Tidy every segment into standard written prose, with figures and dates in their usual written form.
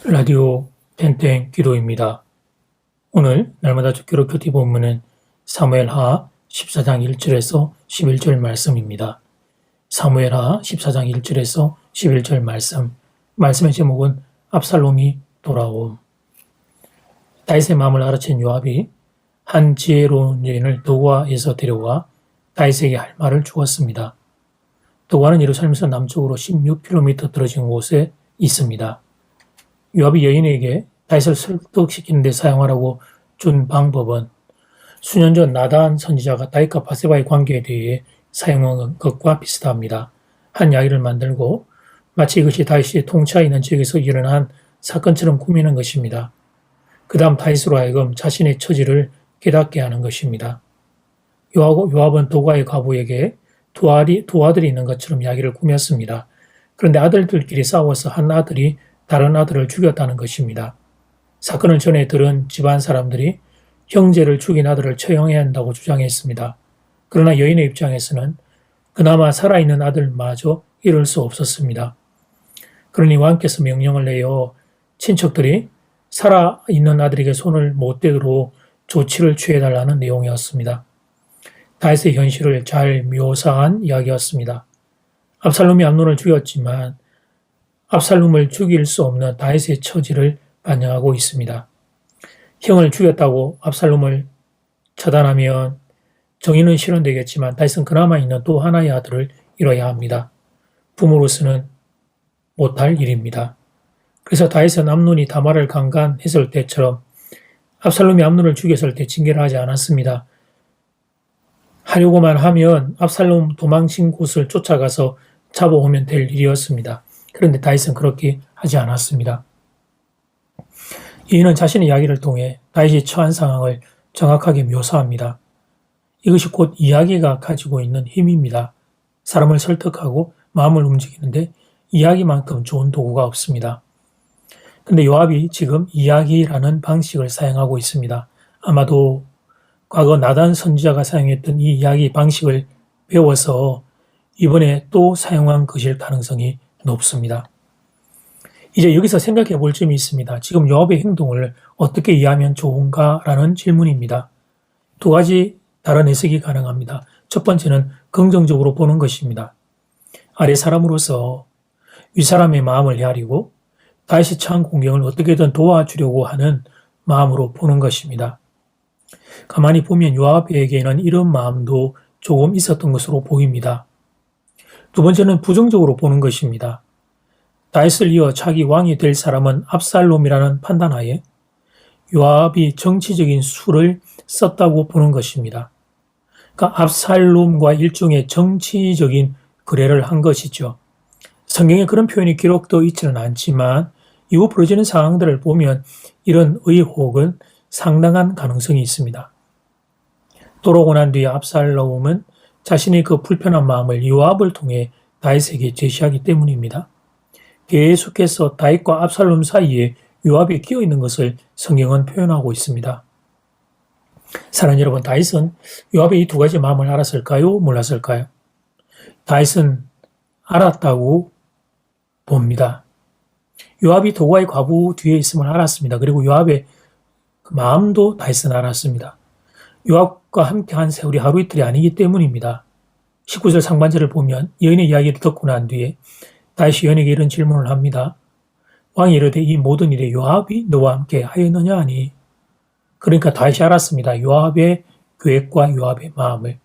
라디오 땡땡 기도입니다. 오늘 날마다 주기로 큐티 본문은 사무엘하 14장 1절에서 11절 말씀입니다. 사무엘하 14장 1절에서 11절 말씀의 제목은 압살롬이 돌아옴. 다윗의 마음을 알아챈 요압이 한 지혜로운 여인을 도가에서 데려와 다윗에게 할 말을 주었습니다. 도가는 예루살렘에서 남쪽으로 16km 떨어진 곳에 있습니다. 요압이 여인에게 다윗을 설득시키는 데 사용하라고 준 방법은 수년 전 나단 선지자가 다윗과 바세바의 관계에 대해 사용한 것과 비슷합니다. 한 이야기를 만들고 마치 이것이 다윗이 통치하에 있는 지역에서 일어난 사건처럼 꾸미는 것입니다. 그 다음 다윗으로 하여금 자신의 처지를 깨닫게 하는 것입니다. 요압은 도가의 과부에게 두 아들이 있는 것처럼 이야기를 꾸몄습니다. 그런데 아들들끼리 싸워서 한 아들이 다른 아들을 죽였다는 것입니다. 사건을 전해 들은 집안 사람들이 형제를 죽인 아들을 처형해야 한다고 주장했습니다. 그러나 여인의 입장에서는 그나마 살아있는 아들마저 이룰 수 없었습니다. 그러니 왕께서 명령을 내어 친척들이 살아있는 아들에게 손을 못 대도록 조치를 취해달라는 내용이었습니다. 다윗의 현실을 잘 묘사한 이야기였습니다. 압살롬이 암논을 죽였지만 압살롬을 죽일 수 없는 다윗의 처지를 반영하고 있습니다. 형을 죽였다고 압살롬을 처단하면 정의는 실현되겠지만 다윗은 그나마 있는 또 하나의 아들을 잃어야 합니다. 부모로서는 못할 일입니다. 그래서 다윗은 암논이 다말을 강간했을 때처럼 압살롬이 암논을 죽였을 때 징계를 하지 않았습니다. 하려고만 하면 압살롬 도망친 곳을 쫓아가서 잡아오면 될 일이었습니다. 그런데 다윗은 그렇게 하지 않았습니다. 이는 자신의 이야기를 통해 다윗이 처한 상황을 정확하게 묘사합니다. 이것이 곧 이야기가 가지고 있는 힘입니다. 사람을 설득하고 마음을 움직이는데 이야기만큼 좋은 도구가 없습니다. 근데 요압이 지금 이야기라는 방식을 사용하고 있습니다. 아마도 과거 나단 선지자가 사용했던 이 이야기 방식을 배워서 이번에 또 사용한 것일 가능성이 높습니다. 이제 여기서 생각해 볼 점이 있습니다. 지금 요압의 행동을 어떻게 이해하면 좋은가라는 질문입니다. 두 가지 다른 해석이 가능합니다. 첫 번째는 긍정적으로 보는 것입니다. 아래 사람으로서 윗사람의 마음을 헤아리고 다윗이 처한 공경을 어떻게든 도와주려고 하는 마음으로 보는 것입니다. 가만히 보면 요압에게는 이런 마음도 조금 있었던 것으로 보입니다. 두 번째는 부정적으로 보는 것입니다. 다윗을 이어 차기 왕이 될 사람은 압살롬이라는 판단하에 요압이 정치적인 수를 썼다고 보는 것입니다. 그러니까 압살롬과 일종의 정치적인 거래를 한 것이죠. 성경에 그런 표현이 기록되어 있지는 않지만 이후 벌어지는 상황들을 보면 이런 의혹은 상당한 가능성이 있습니다. 돌아오고 난 뒤에 압살롬은 자신의 그 불편한 마음을 요압을 통해 다윗에게 제시하기 때문입니다. 계속해서 다윗과 압살롬 사이에 요압이 끼어 있는 것을 성경은 표현하고 있습니다. 사랑하는 여러분, 다윗은 요압의 이 두 가지 마음을 알았을까요? 몰랐을까요? 다윗은 알았다고 봅니다. 요압이 도가의 과부 뒤에 있음을 알았습니다. 그리고 요압의 그 마음도 다윗은 알았습니다. 요압과 함께 한 세월이 하루 이틀이 아니기 때문입니다. 19절 상반절을 보면 여인의 이야기를 듣고 난 뒤에 다윗이 여인에게 이런 질문을 합니다. 왕이 이르되 이 모든 일에 요압이 너와 함께 하였느냐 하니, 그러니까 다윗이 알았습니다. 요압의 계획과 요압의 마음을.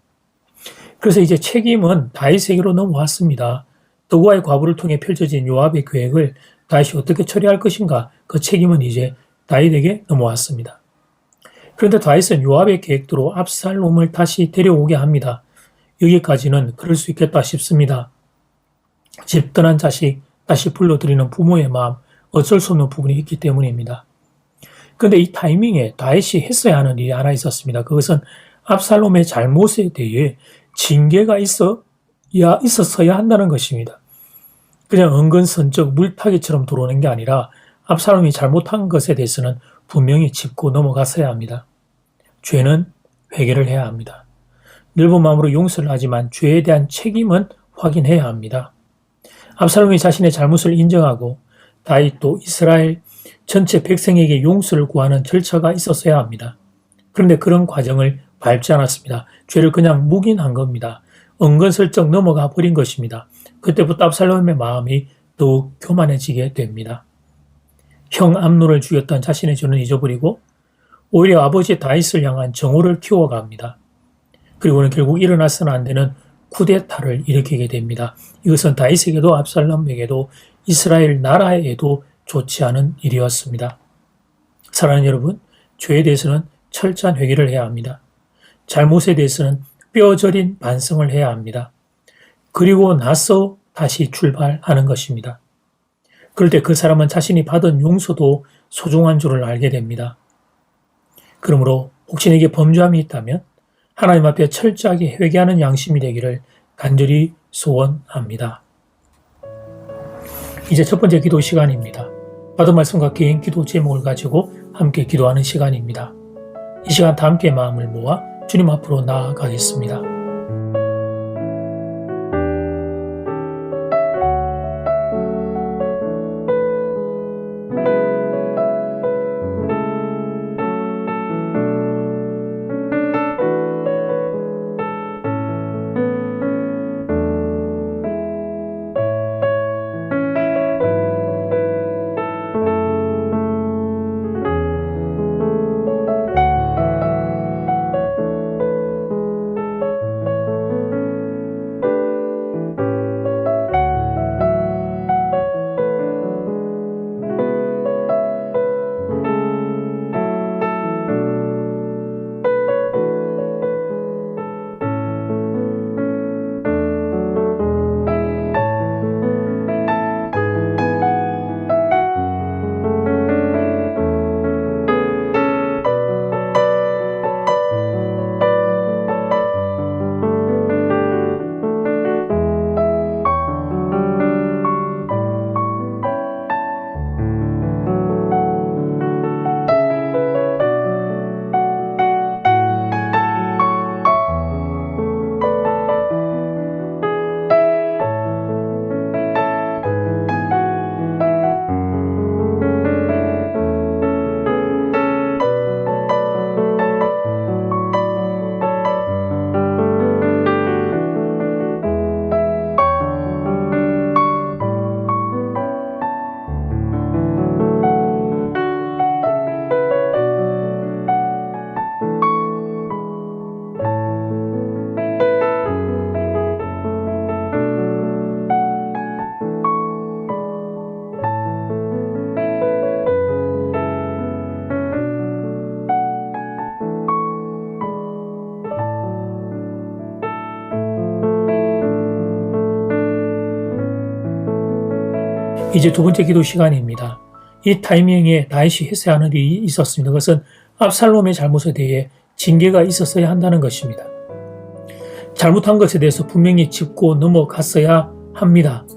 그래서 이제 책임은 다윗에게로 넘어왔습니다. 도가의 과부를 통해 펼쳐진 요압의 계획을 다윗이 어떻게 처리할 것인가, 그 책임은 이제 다윗에게 넘어왔습니다. 그런데 다윗은 요압의 계획대로 압살롬을 다시 데려오게 합니다. 여기까지는 그럴 수 있겠다 싶습니다. 집 떠난 자식 다시 불러들이는 부모의 마음, 어쩔 수 없는 부분이 있기 때문입니다. 그런데 이 타이밍에 다윗이 했어야 하는 일이 하나 있었습니다. 그것은 압살롬의 잘못에 대해 징계가 있었어야 한다는 것입니다. 그냥 은근슬쩍 물타기처럼 들어오는 게 아니라 압살롬이 잘못한 것에 대해서는 분명히 짚고 넘어갔어야 합니다. 죄는 회개를 해야 합니다. 넓은 마음으로 용서를 하지만 죄에 대한 책임은 확인해야 합니다. 압살롬이 자신의 잘못을 인정하고 다윗도 이스라엘 전체 백성에게 용서를 구하는 절차가 있었어야 합니다. 그런데 그런 과정을 밟지 않았습니다. 죄를 그냥 묵인한 겁니다. 은근슬쩍 넘어가 버린 것입니다. 그때부터 압살롬의 마음이 더욱 교만해지게 됩니다. 형 암논을 죽였던 자신의 죄는 잊어버리고 오히려 아버지 다윗을 향한 정오를 키워갑니다. 그리고는 결국 일어나서는 안 되는 쿠데타를 일으키게 됩니다. 이것은 다윗에게도 압살롬에게도 이스라엘 나라에도 좋지 않은 일이었습니다. 사랑하는 여러분, 죄에 대해서는 철저한 회개를 해야 합니다. 잘못에 대해서는 뼈저린 반성을 해야 합니다. 그리고 나서 다시 출발하는 것입니다. 그럴 때 그 사람은 자신이 받은 용서도 소중한 줄을 알게 됩니다. 그러므로 혹시 내게 범죄함이 있다면 하나님 앞에 철저하게 회개하는 양심이 되기를 간절히 소원합니다. 이제 첫 번째 기도 시간입니다. 받은 말씀과 개인 기도 제목을 가지고 함께 기도하는 시간입니다. 이 시간 다 함께 마음을 모아 주님 앞으로 나아가겠습니다. 이제 두 번째 기도 시간입니다. 이 타이밍에 다윗이 했어야 하는 일이 있었습니다. 그것은 압살롬의 잘못에 대해 징계가 있었어야 한다는 것입니다. 잘못한 것에 대해서 분명히 짚고 넘어갔어야 합니다.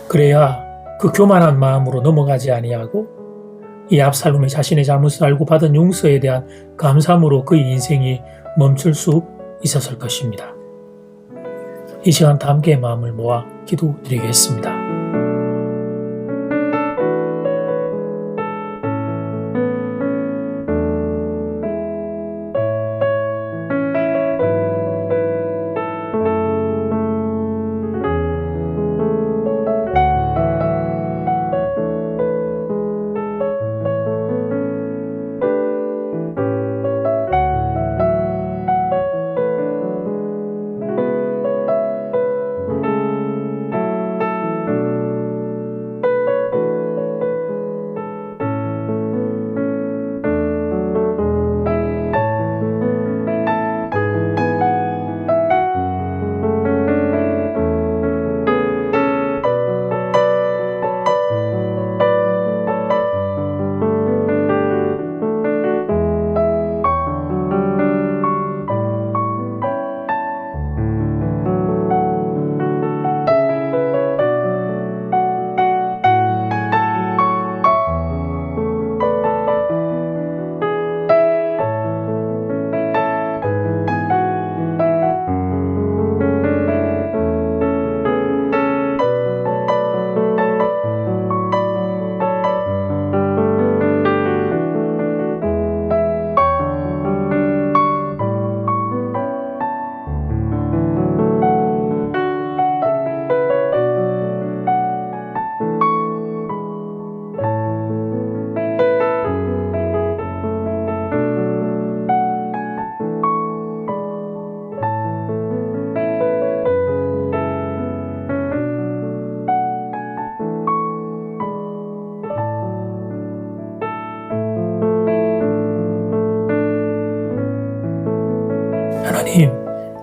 그래야 그 교만한 마음으로 넘어가지 아니하고 이 압살롬이 자신의 잘못을 알고 받은 용서에 대한 감사함으로 그의 인생이 멈출 수 있었을 것입니다. 이 시간 다 함께 마음을 모아 기도드리겠습니다.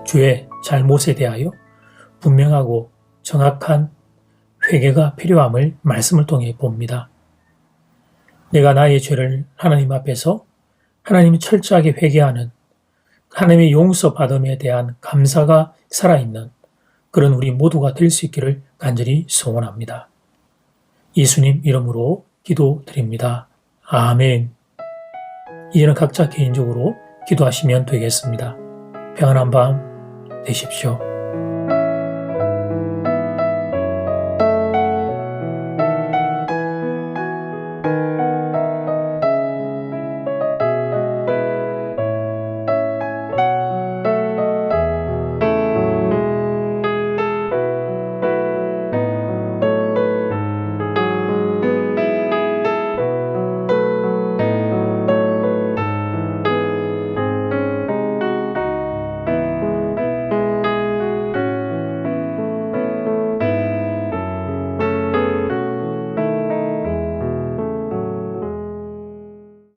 죄, 잘못에 대하여 분명하고 정확한 회개가 필요함을 말씀을 통해 봅니다. 내가 나의 죄를 하나님 앞에서 하나님이 철저하게 회개하는 하나님의 용서받음에 대한 감사가 살아있는 그런 우리 모두가 될 수 있기를 간절히 소원합니다. 예수님 이름으로 기도드립니다. 아멘. 이제는 각자 개인적으로 기도하시면 되겠습니다. 평안한 밤 되십시오.